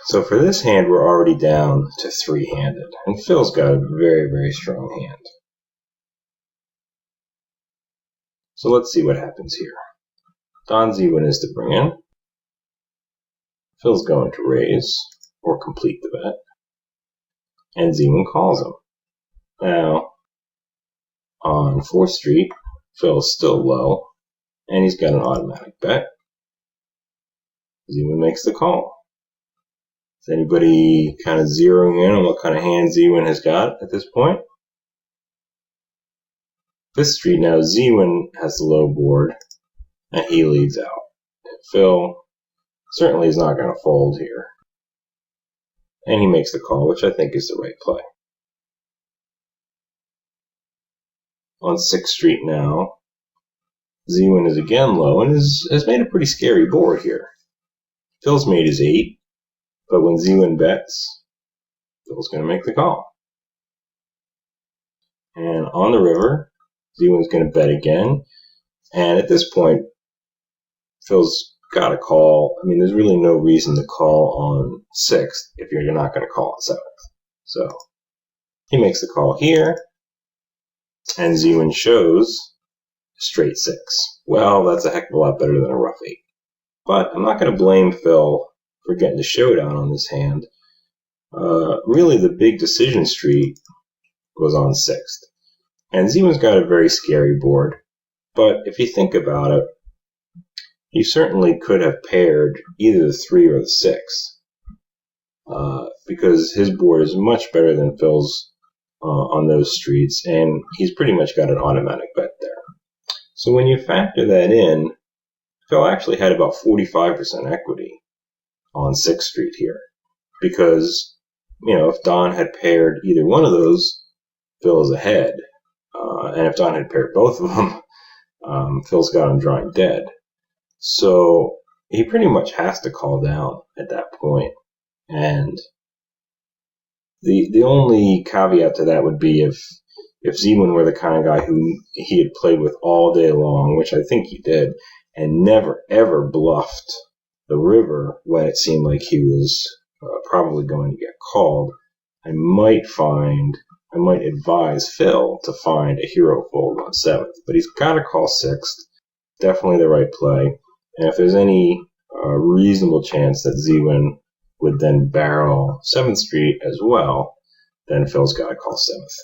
So for this hand, we're already down to three-handed, and Phil's got a very, very strong hand. So let's see what happens here. Don Z-Win is to bring in. Phil's going to raise, or complete the bet, and Z-Win calls him. Now, on 4th Street, Phil's still low, and he's got an automatic bet. Z-Win makes the call. Is anybody kind of zeroing in on what kind of hand Z-Win has got at this point? 5th Street now, Z-Win has the low board, and he leads out. And Phil certainly is not going to fold here. And he makes the call, which I think is the right play. On 6th Street now, Z-Win is again low and has made a pretty scary board here. Phil's made his 8, but when Z-Win bets, Phil's going to make the call. And on the river, Z-Win's going to bet again. And at this point, Phil's got to call. I mean, there's really no reason to call on 6th if you're not going to call on 7th. So he makes the call here, and Z-Win shows straight 6. Well, that's a heck of a lot better than a rough 8. But I'm not going to blame Phil for getting the showdown on this hand. Really, the big decision street was on 6th. And Z-Win's got a very scary board. But if you think about it, he certainly could have paired either the 3 or the 6. Because his board is much better than Phil's on those streets, and he's pretty much got an automatic bet there. So when you factor that in, Phil actually had about 45% equity on 6th Street here. Because, if Don had paired either one of those, Phil is ahead. And if Don had paired both of them, Phil's got him drawing dead. So he pretty much has to call down at that point. And the only caveat to that would be if Z-Win were the kind of guy who he had played with all day long, which I think he did, and never ever bluffed the river when it seemed like he was probably going to get called, I might advise Phil to find a hero fold on 7th. But he's got to call 6th. Definitely the right play. And if there's any reasonable chance that Z-Win would then barrel 7th Street as well, then Phil's got to call 7th.